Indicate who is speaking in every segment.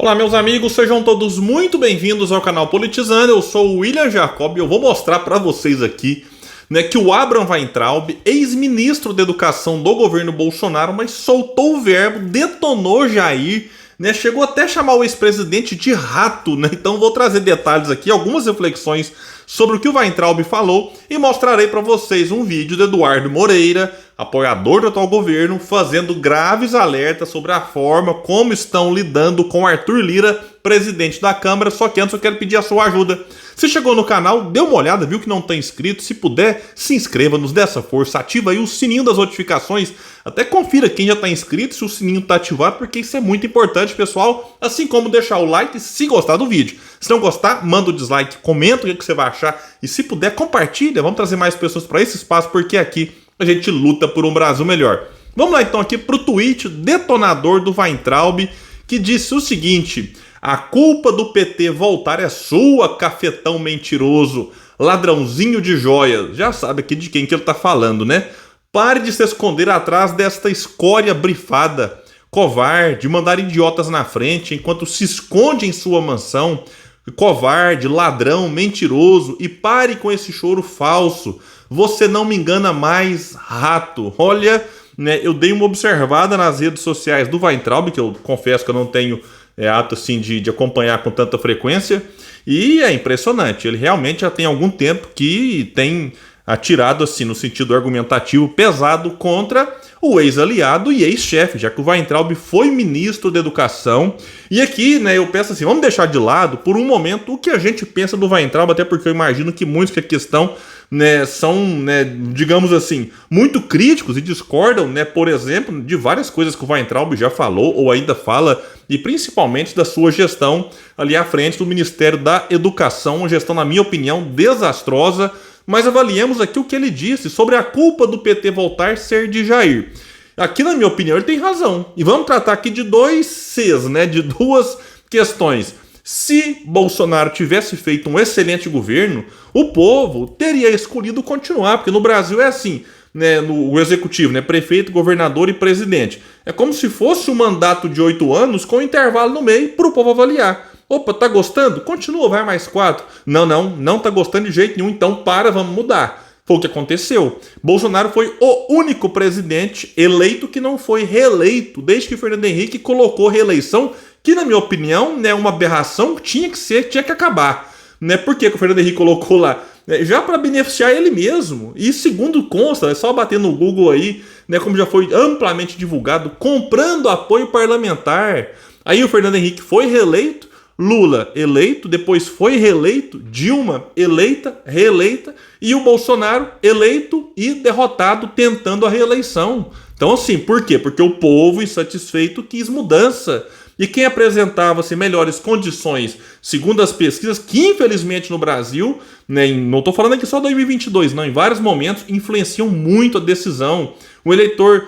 Speaker 1: Olá, meus amigos, sejam todos muito bem-vindos ao canal Politizando. Eu sou o William Jacob e eu vou mostrar para vocês aqui, que o Abraham Weintraub, ex-ministro da Educação do governo Bolsonaro, mas soltou o verbo, detonou Jair, chegou até a chamar o ex-presidente de rato, Então vou trazer detalhes aqui, algumas reflexões sobre o que o Weintraub falou e mostrarei para vocês um vídeo de Eduardo Moreira, apoiador do atual governo, fazendo graves alertas sobre a forma como estão lidando com Arthur Lira, presidente da Câmara. Só que antes eu quero pedir a sua ajuda. Se chegou no canal, dê uma olhada, viu que não está inscrito, se puder, se inscreva, nos dê essa força, ativa aí o sininho das notificações, até confira quem já está inscrito, se o sininho está ativado, porque isso é muito importante, pessoal, assim como deixar o like se gostar do vídeo. Se não gostar, manda o dislike, comenta o que você vai achar e se puder, compartilha, vamos trazer mais pessoas para esse espaço, porque aqui a gente luta por um Brasil melhor. Vamos lá então aqui para o tweet detonador do Weintraub, que disse o seguinte: a culpa do PT voltar é sua, cafetão mentiroso, ladrãozinho de joias. Já sabe aqui de quem que ele tá falando, Pare de se esconder atrás desta escória brifada, covarde, mandar idiotas na frente enquanto se esconde em sua mansão. Covarde, ladrão, mentiroso, e pare com esse choro falso. Você não me engana mais, rato. Olha, eu dei uma observada nas redes sociais do Weintraub, que eu confesso que eu não tenho ato assim de acompanhar com tanta frequência, e é impressionante. Ele realmente já tem algum tempo que tem atirado assim no sentido argumentativo pesado contra o ex-aliado e ex-chefe, já que o Weintraub foi ministro da Educação. E aqui, eu peço assim, vamos deixar de lado por um momento o que a gente pensa do Weintraub, até porque eu imagino que muitos que a questão são, digamos assim, muito críticos e discordam, por exemplo, de várias coisas que o Weintraub já falou ou ainda fala, e principalmente da sua gestão ali à frente do Ministério da Educação, uma gestão, na minha opinião, desastrosa. Mas avaliemos aqui o que ele disse sobre a culpa do PT voltar a ser de Jair. Aqui, na minha opinião, ele tem razão. E vamos tratar aqui de dois Cs, de duas questões. Se Bolsonaro tivesse feito um excelente governo, o povo teria escolhido continuar, porque no Brasil é assim, no executivo, prefeito, governador e presidente. É como se fosse um mandato de 8 anos com intervalo no meio para o povo avaliar. Opa, tá gostando? Continua, vai mais 4. Não tá gostando de jeito nenhum, então vamos mudar. Foi o que aconteceu. Bolsonaro foi o único presidente eleito que não foi reeleito, desde que Fernando Henrique colocou reeleição, que na minha opinião é uma aberração, tinha que acabar. Por que o Fernando Henrique colocou lá? Já para beneficiar ele mesmo. E segundo consta, é só bater no Google aí, como já foi amplamente divulgado, comprando apoio parlamentar. Aí o Fernando Henrique foi reeleito, Lula eleito, depois foi reeleito, Dilma eleita, reeleita, e o Bolsonaro eleito e derrotado tentando a reeleição. Então assim, por quê? Porque o povo insatisfeito quis mudança. E quem apresentava melhores condições, segundo as pesquisas, que infelizmente no Brasil, não estou falando aqui só 2022, não, em vários momentos influenciam muito a decisão. O eleitor,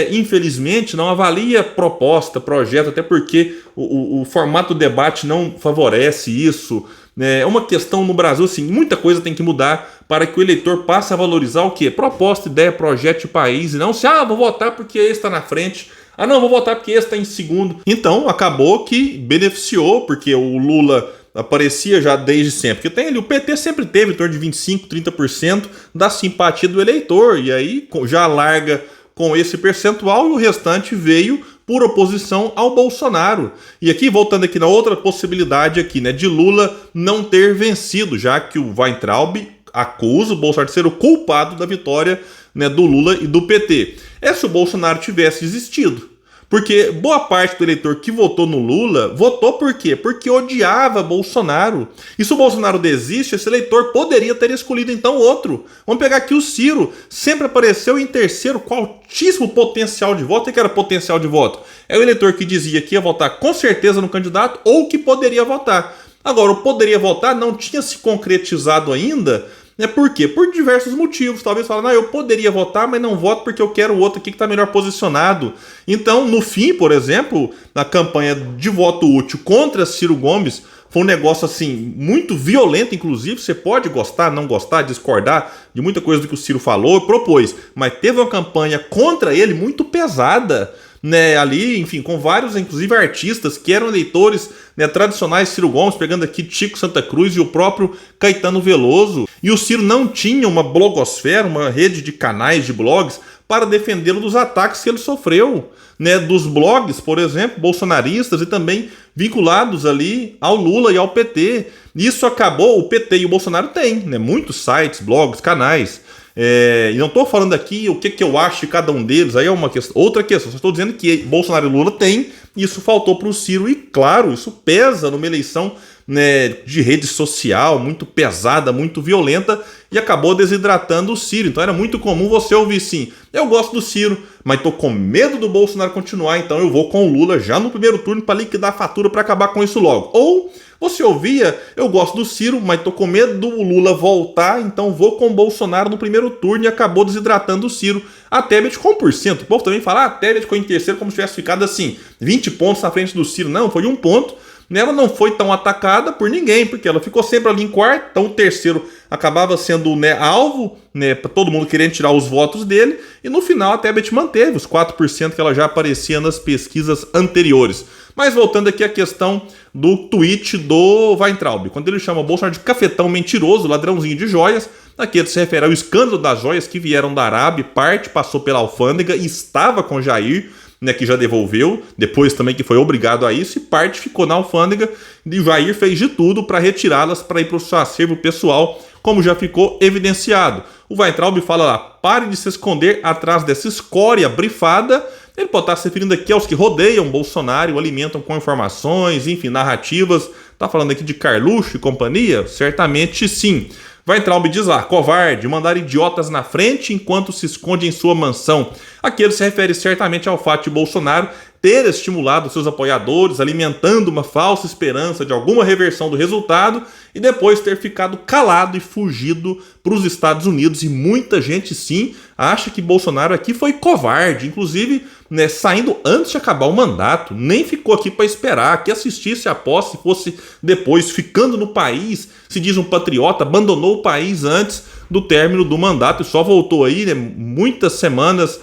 Speaker 1: infelizmente, não avalia proposta, projeto, até porque o formato do debate não favorece isso. É uma questão no Brasil, assim, muita coisa tem que mudar para que o eleitor passe a valorizar o quê? Proposta, ideia, projeto de país, e não vou votar porque esse está na frente. Não, vou votar porque esse está em segundo. Então, acabou que beneficiou, porque o Lula aparecia já desde sempre. Porque tem ali, o PT sempre teve em torno de 25%, 30% da simpatia do eleitor. E aí já larga com esse percentual e o restante veio por oposição ao Bolsonaro. E aqui, voltando aqui na outra possibilidade aqui, de Lula não ter vencido, já que o Weintraub acusa o Bolsonaro de ser o culpado da vitória do Lula e do PT. É se o Bolsonaro tivesse existido. Porque boa parte do eleitor que votou no Lula, votou por quê? Porque odiava Bolsonaro. E se o Bolsonaro desiste, esse eleitor poderia ter escolhido então outro. Vamos pegar aqui o Ciro, sempre apareceu em terceiro, com altíssimo potencial de voto. O que era potencial de voto? É o eleitor que dizia que ia votar com certeza no candidato ou que poderia votar. Agora, o poderia votar não tinha se concretizado ainda. Por quê? Por diversos motivos. Talvez falem, eu poderia votar, mas não voto porque eu quero o outro aqui que está melhor posicionado. Então, no fim, por exemplo, na campanha de voto útil contra Ciro Gomes, foi um negócio assim, muito violento, inclusive. Você pode gostar, não gostar, discordar de muita coisa do que o Ciro falou, propôs, mas teve uma campanha contra ele muito pesada. né, ali, enfim, com vários, inclusive, artistas que eram eleitores, né, tradicionais, Ciro Gomes, pegando aqui Chico Santa Cruz e o próprio Caetano Veloso. E o Ciro não tinha uma blogosfera, uma rede de canais de blogs para defendê-lo dos ataques que ele sofreu, né, dos blogs, por exemplo, bolsonaristas e também vinculados ali ao Lula e ao PT. Isso acabou, o PT e o Bolsonaro têm, né, muitos sites, blogs, canais. E não estou falando aqui o que eu acho de cada um deles, aí é uma questão, outra questão. Só estou dizendo que Bolsonaro e Lula têm, isso faltou para o Ciro, e claro, isso pesa numa eleição, né, de rede social muito pesada, muito violenta, e acabou desidratando o Ciro. Então era muito comum você ouvir sim: eu gosto do Ciro, mas estou com medo do Bolsonaro continuar, então eu vou com o Lula já no primeiro turno para liquidar a fatura, para acabar com isso logo. Ou você ouvia: eu gosto do Ciro, mas estou com medo do Lula voltar, então vou com o Bolsonaro no primeiro turno, e acabou desidratando o Ciro. A Tebet com 1%. O povo também fala: a Tebet ficou em terceiro como se tivesse ficado assim, 20 pontos na frente do Ciro. Não, foi 1 ponto. Ela não foi tão atacada por ninguém, porque ela ficou sempre ali em quarto, então o terceiro acabava sendo, né, alvo, né, para todo mundo querendo tirar os votos dele, e no final a Tebet manteve os 4% que ela já aparecia nas pesquisas anteriores. Mas voltando aqui à questão do tweet do Weintraub, quando ele chama o Bolsonaro de cafetão mentiroso, ladrãozinho de joias, aqui ele se refere ao escândalo das joias que vieram da Arábia, parte passou pela alfândega e estava com Jair, né, que já devolveu, depois também que foi obrigado a isso, e parte ficou na alfândega, e o Jair fez de tudo para retirá-las para ir para o seu acervo pessoal, como já ficou evidenciado. O Weintraub fala lá: pare de se esconder atrás dessa escória brifada. Ele pode estar se referindo aqui aos que rodeiam Bolsonaro, o alimentam com informações, enfim, narrativas. Está falando aqui de Carluxo e companhia? Certamente sim. Weintraub diz lá: covarde, mandar idiotas na frente enquanto se esconde em sua mansão. Aqui ele se refere certamente ao fato de Bolsonaro ter estimulado seus apoiadores, alimentando uma falsa esperança de alguma reversão do resultado, e depois ter ficado calado e fugido para os Estados Unidos. E muita gente sim acha que Bolsonaro aqui foi covarde, inclusive, né, saindo antes de acabar o mandato, nem ficou aqui para esperar que assistisse a posse, fosse depois ficando no país, se diz um patriota, abandonou o país antes do término do mandato e só voltou aí, né, muitas semanas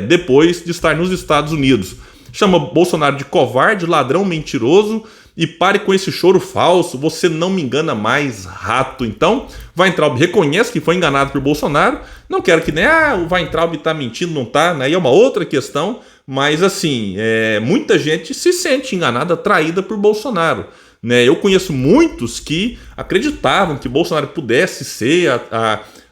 Speaker 1: depois de estar nos Estados Unidos. Chama Bolsonaro de covarde, ladrão, mentiroso, e pare com esse choro falso, você não me engana mais, rato. Então, Weintraub reconhece que foi enganado por Bolsonaro. Não quero que nem o Weintraub está mentindo, não está, né? Aí é uma outra questão, mas assim, muita gente se sente enganada, traída por Bolsonaro, né? Eu conheço muitos que acreditavam que Bolsonaro pudesse ser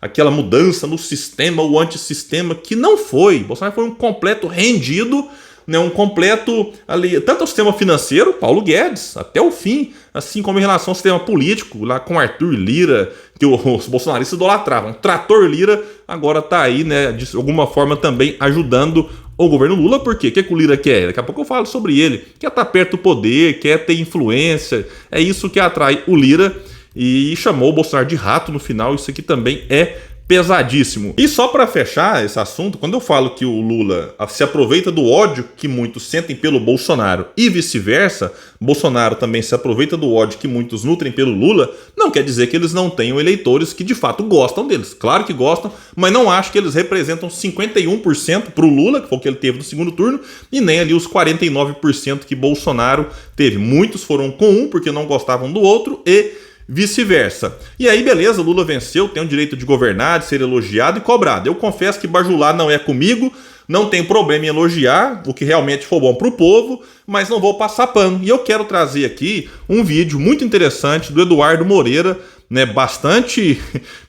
Speaker 1: aquela mudança no sistema, o antissistema, que não foi. Bolsonaro foi um completo rendido, né, um completo ali, tanto ao sistema financeiro, Paulo Guedes, até o fim, assim como em relação ao sistema político, lá com Arthur Lira, que os bolsonaristas idolatravam. Trator Lira agora está aí, né, de alguma forma também ajudando o governo Lula. Por quê? O que o Lira quer? Daqui a pouco eu falo sobre ele. Quer estar perto do poder, quer ter influência, é isso que atrai o Lira, e chamou o Bolsonaro de rato no final. Isso aqui também é pesadíssimo. E só para fechar esse assunto, quando eu falo que o Lula se aproveita do ódio que muitos sentem pelo Bolsonaro e vice-versa, Bolsonaro também se aproveita do ódio que muitos nutrem pelo Lula, não quer dizer que eles não tenham eleitores que de fato gostam deles. Claro que gostam, mas não acho que eles representam 51% para o Lula, que foi o que ele teve no segundo turno, e nem ali os 49% que Bolsonaro teve. Muitos foram com um porque não gostavam do outro e vice-versa. E aí, beleza, Lula venceu, tem o direito de governar, de ser elogiado e cobrado. Eu confesso que bajular não é comigo, não tem problema em elogiar o que realmente for bom para o povo, mas não vou passar pano. E eu quero trazer aqui um vídeo muito interessante do Eduardo Moreira, né, bastante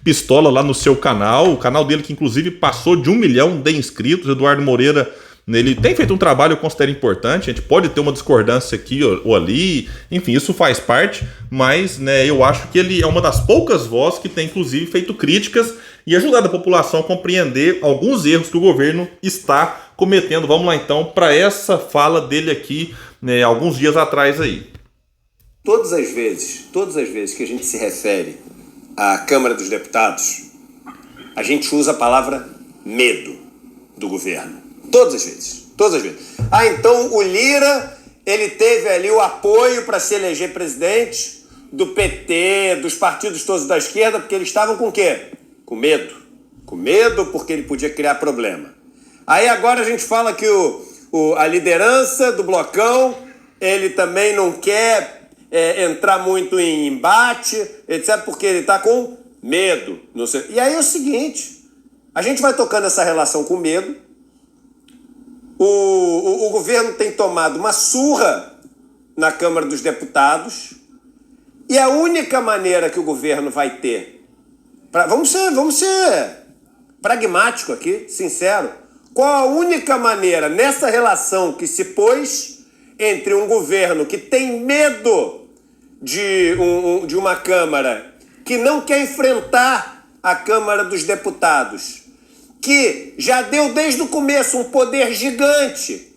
Speaker 1: pistola lá no seu canal, o canal dele que inclusive passou de 1 milhão de inscritos. Eduardo Moreira, ele tem feito um trabalho, eu considero importante. A gente pode ter uma discordância aqui ou ali, enfim, isso faz parte, mas, né, eu acho que ele é uma das poucas vozes que tem, inclusive, feito críticas e ajudado a população a compreender alguns erros que o governo está cometendo. Vamos lá, então, para essa fala dele aqui, né, alguns dias atrás aí.
Speaker 2: Todas as vezes que a gente se refere à Câmara dos Deputados, a gente usa a palavra medo do governo. Todas as vezes. Então o Lira, ele teve ali o apoio para se eleger presidente do PT, dos partidos todos da esquerda, porque eles estavam com o quê? Com medo. Com medo porque ele podia criar problema. Aí agora a gente fala que a liderança do blocão, ele também não quer entrar muito em embate, etc., porque ele está com medo. Não sei. E aí é o seguinte, a gente vai tocando essa relação com medo, o governo tem tomado uma surra na Câmara dos Deputados, e a única maneira que o governo vai ter, vamos ser pragmático aqui, sincero, qual a única maneira nessa relação que se pôs entre um governo que tem medo de uma Câmara, que não quer enfrentar a Câmara dos Deputados, que já deu desde o começo um poder gigante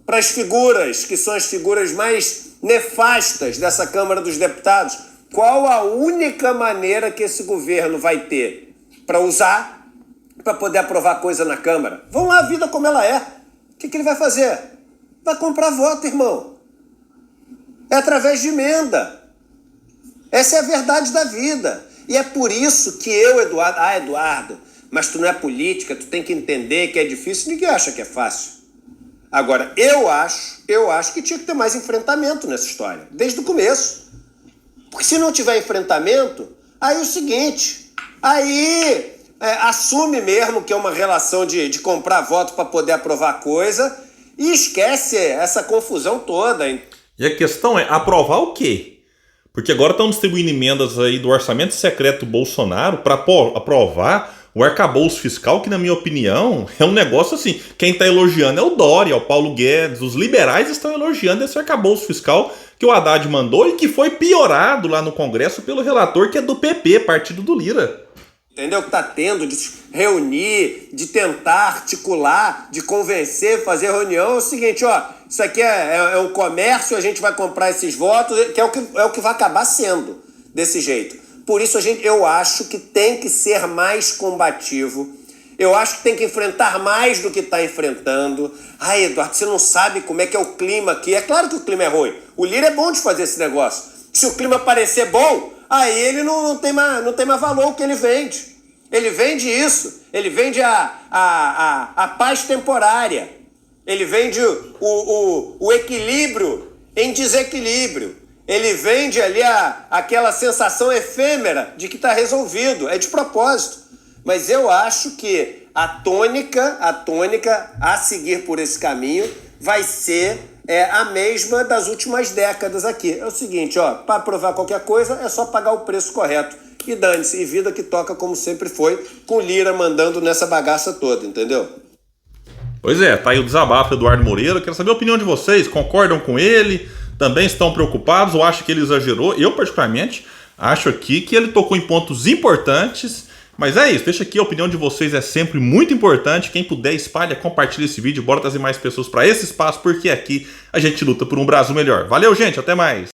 Speaker 2: para as figuras, que são as figuras mais nefastas dessa Câmara dos Deputados, qual a única maneira que esse governo vai ter para usar para poder aprovar coisa na Câmara? Vamos lá, a vida como ela é. O que ele vai fazer? Vai comprar voto, irmão. É através de emenda. Essa é a verdade da vida. E é por isso que eu, Eduardo, mas tu não é política, tu tem que entender que é difícil. Ninguém acha que é fácil. Agora, eu acho que tinha que ter mais enfrentamento nessa história, desde o começo. Porque se não tiver enfrentamento, aí é o seguinte, assume mesmo que é uma relação de comprar voto para poder aprovar coisa e esquece essa confusão toda.
Speaker 1: E a questão é, aprovar o quê? Porque agora estão distribuindo emendas aí do orçamento secreto do Bolsonaro para aprovar o arcabouço fiscal, que na minha opinião é um negócio assim, quem está elogiando é o Dória, é o Paulo Guedes, os liberais estão elogiando esse arcabouço fiscal que o Haddad mandou e que foi piorado lá no Congresso pelo relator que é do PP, partido do Lira.
Speaker 2: Entendeu? Que está tendo de reunir, de tentar articular, de convencer, fazer reunião. É o seguinte, isso aqui é um comércio, a gente vai comprar esses votos, que é o que vai acabar sendo desse jeito. Por isso eu acho que tem que ser mais combativo. Eu acho que tem que enfrentar mais do que está enfrentando. Eduardo, você não sabe como é que é o clima aqui. É claro que o clima é ruim. O Lira é bom de fazer esse negócio. Se o clima parecer bom, aí ele não tem mais valor o que ele vende. Ele vende isso. Ele vende a paz temporária. Ele vende o equilíbrio em desequilíbrio. Ele vende ali aquela sensação efêmera de que está resolvido. É de propósito. Mas eu acho que a tônica a seguir por esse caminho vai ser a mesma das últimas décadas aqui. É o seguinte, para aprovar qualquer coisa é só pagar o preço correto. E dane-se, e vida que toca como sempre foi, com Lira mandando nessa bagaça toda, entendeu?
Speaker 1: Pois é, tá aí o desabafo do Eduardo Moreira. Quero saber a opinião de vocês. Concordam com ele? Também estão preocupados ou acham que ele exagerou? Eu, particularmente, acho aqui que ele tocou em pontos importantes. Mas é isso, deixa aqui, a opinião de vocês é sempre muito importante. Quem puder, espalha, compartilha esse vídeo. Bora trazer mais pessoas para esse espaço, porque aqui a gente luta por um Brasil melhor. Valeu, gente, até mais!